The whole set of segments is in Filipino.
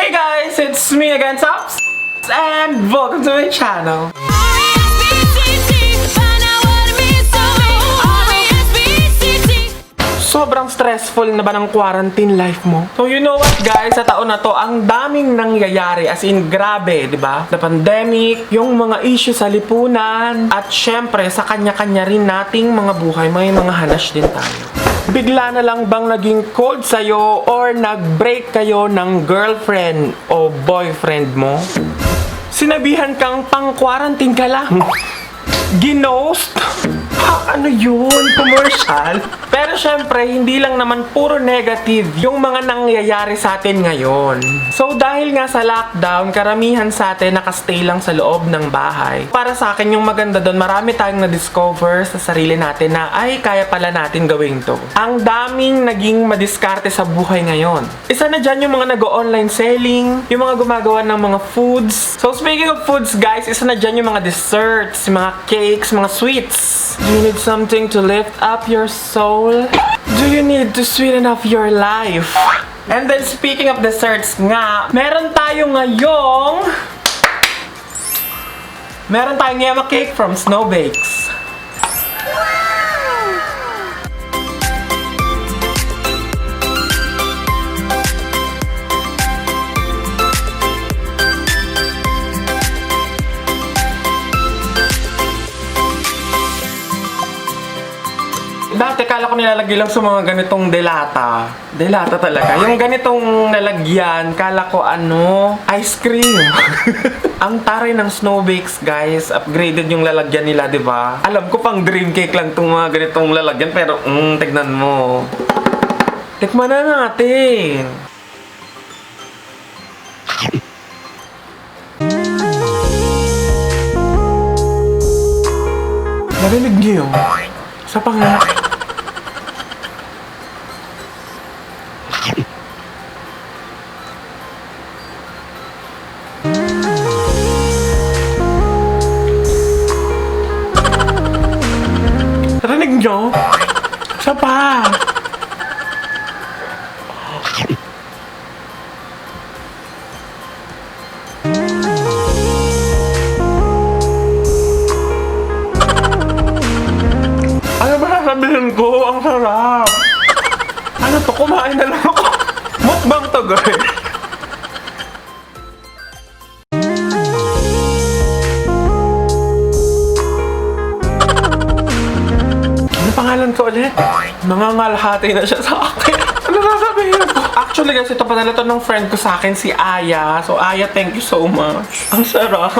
Hey guys, it's me again, Tops, and welcome to my channel. Sobrang stressful na ba ng quarantine life mo? So you know what guys, sa taon na to, ang daming nangyayari, as in grabe, di ba? The pandemic, yung mga issue sa lipunan, at syempre sa kanya-kanya rin nating mga buhay, may mga hanas din tayo. Bigla na lang bang naging cold sa'yo or nag-break kayo ng girlfriend o boyfriend mo? Sinabihan kang pang-quarantine ka lang? Ginost? Ano yun? Commercial? Pero syempre, hindi lang naman puro negative yung mga nangyayari sa atin ngayon. So dahil nga sa lockdown, karamihan sa atin nakastay lang sa loob ng bahay. Para sa akin, yung maganda doon, marami tayong na-discover sa sarili natin na ay, kaya pala natin gawin to. Ang daming naging madiskarte sa buhay ngayon. Isa na dyan yung mga nag-online selling, yung mga gumagawa ng mga foods. So speaking of foods guys, isa na dyan yung mga desserts, yung mga cakes, mga sweets. Do you need something to lift up your soul? Do you need to sweeten up your life? And then speaking of desserts nga, meron tayong Yema Cake from Snowbakes. Dati, kala ko nilalagay lang sa mga ganitong delata. Delata talaga. Yung ganitong lalagyan, kala ko ice cream. Ang taray ng Snowbakes, guys. Upgraded yung lalagyan nila, di ba? Alam ko pang dream cake lang itong mga ganitong lalagyan, pero tignan mo. Tikman na natin. Narinig niyo? Sa panga. Narinig niyo? Isa pa. Ano ba sasabihin ko? Ang sarap. Ano to? Kumain na lang ako. Mukbang to guys. Pangalan ko ulit. Nangangalhati na siya sa akin. Ano sasabihin ko? Actually guys, ito padala to ng friend ko sa akin, si Aya. So Aya, thank you so much. Ang sarap.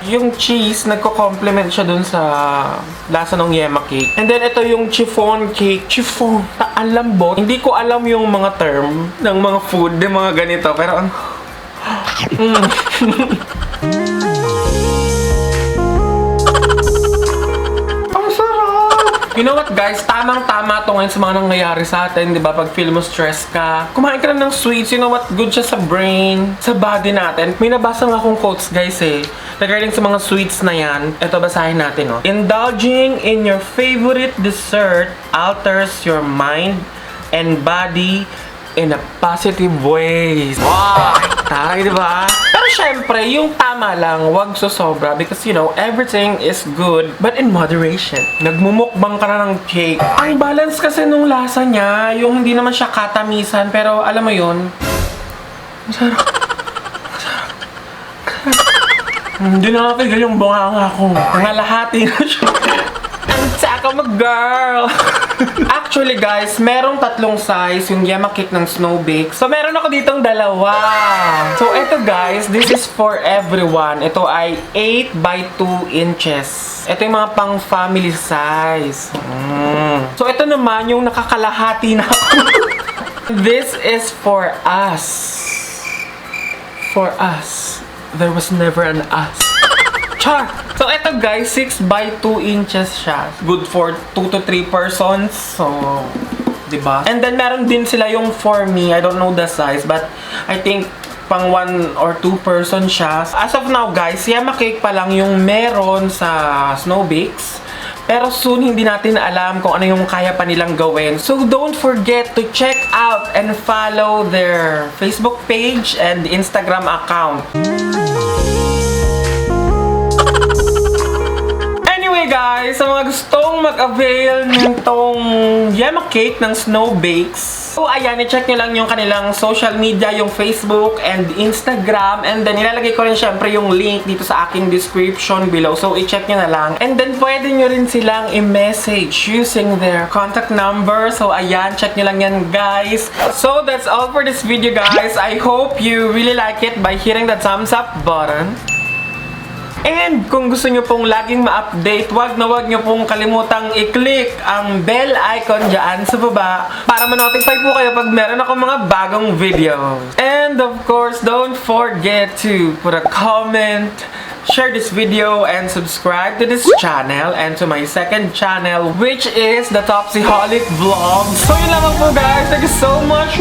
Yung cheese, nagko-complement siya dun sa lasa ng Yema Cake. And then ito yung chiffon cake. Chiffon. Alam mo, hindi ko alam yung mga term ng mga food, ng mga ganito. Pero you know what guys, tamang-tama to ngayon sa mga nangyayari sa atin, di ba? Pag feel mo stress ka, kumain ka na ng sweets, you know what? Good siya sa brain, sa body natin. May nabasa nga akong quotes guys regarding sa mga sweets na yan. Ito, basahin natin Indulging in your favorite dessert alters your mind and body in a positive ways. Wow! Taray, di ba? Pero syempre, yung tama lang, wag sosobra because you know, everything is good but in moderation. Nagmumukbang ka na ng cake. Ang balance kasi nung lasa niya, yung hindi naman siya katamisan, pero alam mo yun, masarap. Hindi na natin yung bunganga ko. Nangalahati na siya. Ang tsaka mag-girl. Actually guys, merong tatlong size yung Yema Cake ng Snowbakes. So meron ako ditong dalawa. So ito guys, this is for everyone. Ito ay 8 by 2 inches. Ito yung mga pang family size. So ito naman yung nakakalahati na ako. This is for us. For us. There was never an us. Char! So, ito guys, 6 by 2 inches siya. Good for 2 to 3 persons. So, diba? And then, meron din sila yung for me. I don't know the size, but I think pang 1 or 2 person siya. As of now guys, Yema Cake pa lang yung meron sa Snowbakes. Pero soon, hindi natin alam kung ano yung kaya pa nilang gawin. So don't forget to check out and follow their Facebook page and Instagram account. Anyway guys, sa mga gustong mag-avail nitong Yema Cake ng Snowbakes, so ayan, i-check nyo lang yung kanilang social media, yung Facebook and Instagram, and then ilalagay ko rin syempre yung link dito sa aking description below, so i-check nyo na lang. And then pwede nyo rin silang i-message using their contact number, so ayan, check nyo lang yan guys. So that's all for this video guys. I hope you really like it by hitting the thumbs up button. And kung gusto nyo pong laging ma-update, wag nyo pong kalimutang i-click ang bell icon dyan sa baba para ma-notify po kayo pag meron akong mga bagong video. And of course, don't forget to put a comment, share this video, and subscribe to this channel and to my second channel, which is the TopsyHolicVLOGS. So yun lamang po guys. Thank you so much.